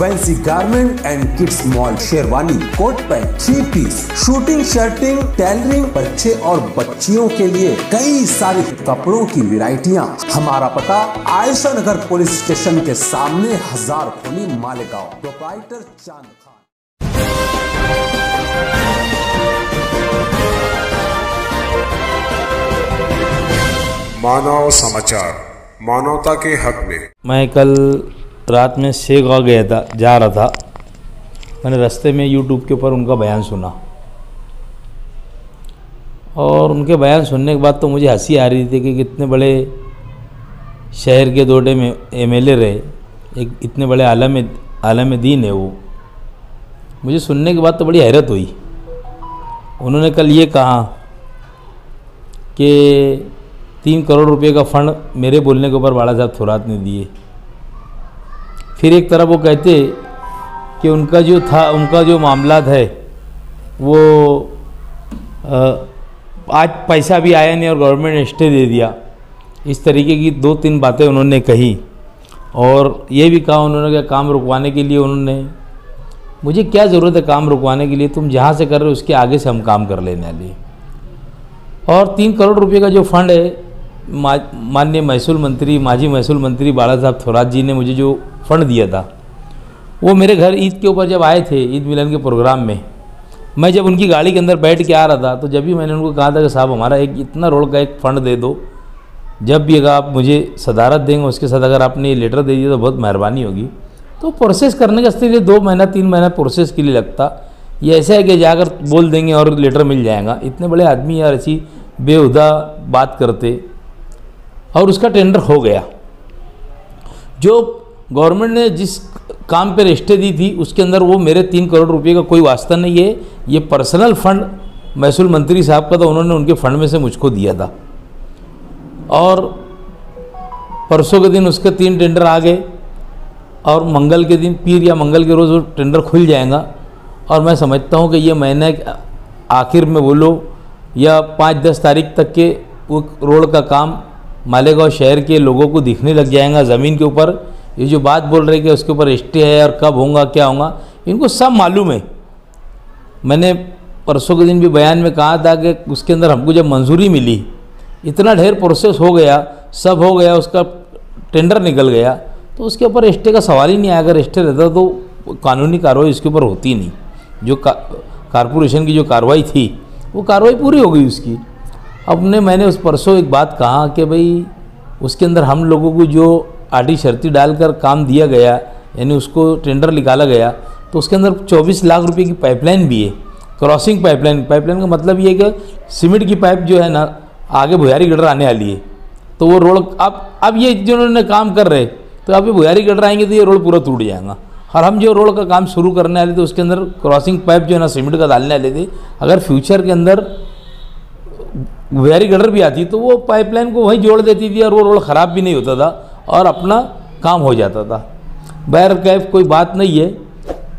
Fancy garment and kids mall, sherwani, coat pant, 3 piece, suiting, shirting, tailoring, बच्चे और बच्चियों के लिए कई सारे कपड़ों की वैरायटियां। हमारा पता आयशा नगर पुलिस स्टेशन के सामने, हजार खोली, मालेगांव। प्रोप्राइटर चांद खान। मानव समाचार, मानवता के हक में। मैं कल रात में शेगांव गया था, जा रहा था। मैंने रास्ते में यूट्यूब के ऊपर उनका बयान सुना और उनके बयान सुनने के बाद तो मुझे हंसी आ रही थी कि कितने बड़े शहर के दौरे में एमएलए रहे, एक इतने बड़े आलम दीन है वो। मुझे सुनने के बाद तो बड़ी हैरत हुई। उन्होंने कल ये कहा कि 3 करोड़ रुपए का फंड मेरे बोलने के ऊपर बाला साहब थोरात ने दिए। फिर एक तरफ वो कहते कि उनका जो मामलात है वो आज पैसा भी आया नहीं और गवर्नमेंट ने स्टे दे दिया। इस तरीके की 2-3 बातें उन्होंने कही और ये भी कहा उन्होंने कि काम रुकवाने के लिए मुझे क्या ज़रूरत है काम रुकवाने के लिए, तुम जहाँ से कर रहे हो उसके आगे से हम काम कर लेने वाले। और 3 करोड़ रुपए का जो फंड है, माननीय महसूल मंत्री, माजी महसूल मंत्री बाला साहब थोरात जी ने मुझे जो फंड दिया था, वो मेरे घर ईद के ऊपर जब आए थे, ईद मिलन के प्रोग्राम में, मैं जब उनकी गाड़ी के अंदर बैठ के आ रहा था तो जब भी मैंने उनको कहा था कि साहब हमारा एक इतना रोड का एक फ़ंड दे दो, जब भी अगर आप मुझे सदारत देंगे उसके साथ अगर आपने ये लेटर दे दिया तो बहुत मेहरबानी होगी। तो प्रोसेस करने के लिए 2 महीना 3 महीना प्रोसेस के लिए लगता। ये ऐसा है कि जाकर बोल देंगे और लेटर मिल जाएगा। इतने बड़े आदमी यार ऐसी बेहुदा बात करते और उसका टेंडर हो गया। जो गवर्नमेंट ने जिस काम पर स्टे दी थी उसके अंदर वो मेरे 3 करोड़ रुपए का कोई वास्ता नहीं है। ये पर्सनल फंड महसूल मंत्री साहब का था, उन्होंने उनके फंड में से मुझको दिया था। और परसों के दिन उसके 3 टेंडर आ गए और मंगल के दिन, पीर या मंगल के रोज़ वो टेंडर खुल जाएगा। और मैं समझता हूँ कि ये महीने आखिर में बोलो या 5-10 तारीख तक के वो रोड का काम मालेगांव शहर के लोगों को दिखने लग जाएगा ज़मीन के ऊपर। ये जो बात बोल रहे कि उसके ऊपर स्टे है और कब होगा क्या होगा, इनको सब मालूम है। मैंने परसों के दिन भी बयान में कहा था कि उसके अंदर हमको जब मंजूरी मिली, इतना ढेर प्रोसेस हो गया, सब हो गया, उसका टेंडर निकल गया, तो उसके ऊपर स्टे का सवाल ही नहीं आया। अगर स्टे रहता तो कानूनी कार्रवाई उसके ऊपर होती नहीं। जो कारपोरेशन की जो कार्रवाई थी वो कार्रवाई पूरी हो गई उसकी। मैंने उस परसों एक बात कहा कि भाई उसके अंदर हम लोगों को जो आड़ी शर्ती डालकर काम दिया गया, यानी उसको टेंडर निकाला गया, तो उसके अंदर 24 लाख रुपए की पाइपलाइन भी है, क्रॉसिंग पाइपलाइन। पाइपलाइन का मतलब ये है कि सीमेंट की पाइप जो है ना आगे भुयारी गटर आने वाली है, तो वो रोड अब ये जिन्होंने काम कर रहे तो अब ये भुयारी गटर आएंगे तो ये रोड पूरा टूट जाएगा। और हम जो रोड का काम शुरू करने वाले थे उसके अंदर क्रॉसिंग पाइप जो है ना सीमेंट का डालने वाले थे। अगर फ्यूचर के अंदर भुयारी गटर भी आती तो वो पाइपलाइन को वहीं जोड़ देती थी और वो रोड ख़राब भी नहीं होता था और अपना काम हो जाता था। बहर कैफ कोई बात नहीं है।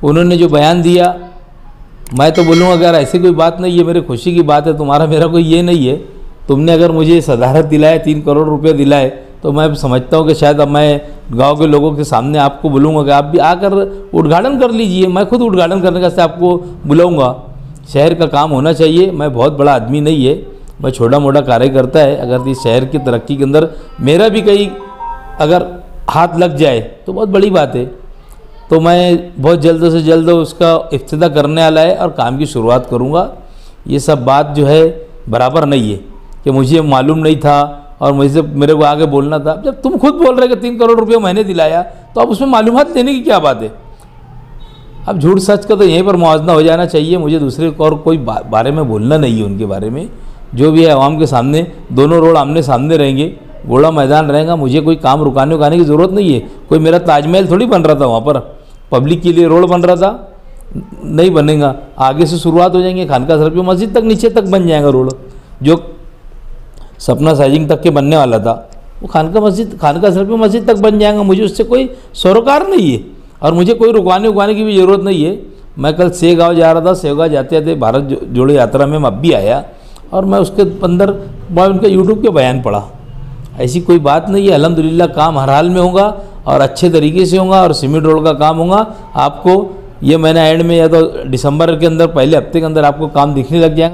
उन्होंने जो बयान दिया, मैं तो बोलूँगा अगर ऐसी कोई बात नहीं है, मेरी खुशी की बात है, तुम्हारा मेरा कोई ये नहीं है। तुमने अगर मुझे सदारत दिलाए, 3 करोड़ रुपये दिलाए, तो मैं समझता हूँ कि शायद अब मैं गांव के लोगों के सामने आपको बोलूँगा कि आप भी आकर उद्घाटन कर लीजिए। मैं खुद उद्घाटन करने का से आपको बुलाऊँगा। शहर का काम होना चाहिए। मैं बहुत बड़ा आदमी नहीं है, मैं छोटा मोटा कार्यकर्ता है। अगर इस शहर की तरक्की के अंदर मेरा भी कहीं अगर हाथ लग जाए तो बहुत बड़ी बात है। तो मैं बहुत जल्द से जल्द उसका इफ्तिताह करने वाला है और काम की शुरुआत करूँगा। ये सब बात जो है बराबर नहीं है कि मुझे मालूम नहीं था और मेरे को आगे बोलना था। जब तुम खुद बोल रहे कि 3 करोड़ रुपये मैंने दिलाया, तो अब उसमें मालूमात देने की क्या बात है। अब झूठ सच का तो यहीं पर मुआवजा हो जाना चाहिए। मुझे दूसरे और कोई बारे में बोलना नहीं है। उनके बारे में जो भी है आवाम के सामने, दोनों रोड आमने सामने रहेंगे, घोड़ा मैदान रहेगा। मुझे कोई काम रुकाने उकाने की ज़रूरत नहीं है। कोई मेरा ताजमहल थोड़ी बन रहा था वहाँ पर, पब्लिक के लिए रोड बन रहा था, नहीं बनेगा। आगे से शुरुआत हो जाएंगे, खानका शरीफ मस्जिद तक नीचे तक बन जाएगा रोड। जो सपना साइजिंग तक के बनने वाला था वो खानका शरीफ मस्जिद तक बन जाएगा। मुझे उससे कोई सरोकार नहीं है और मुझे कोई रुकवाने की भी ज़रूरत नहीं है। मैं कल शेगांव जा रहा था, शेगांव जाते भारत जोड़ो यात्रा में मैं अब भी आया और मैं उसके अंदर उनका यूट्यूब के बयान पढ़ा। ऐसी कोई बात नहीं है। अल्हम्दुलिल्लाह काम हर हाल में होगा और अच्छे तरीके से होगा और सीमेंट रोड का काम होगा। आपको ये महीना एंड में या तो दिसंबर के अंदर पहले हफ्ते के अंदर आपको काम दिखने लग जाएगा।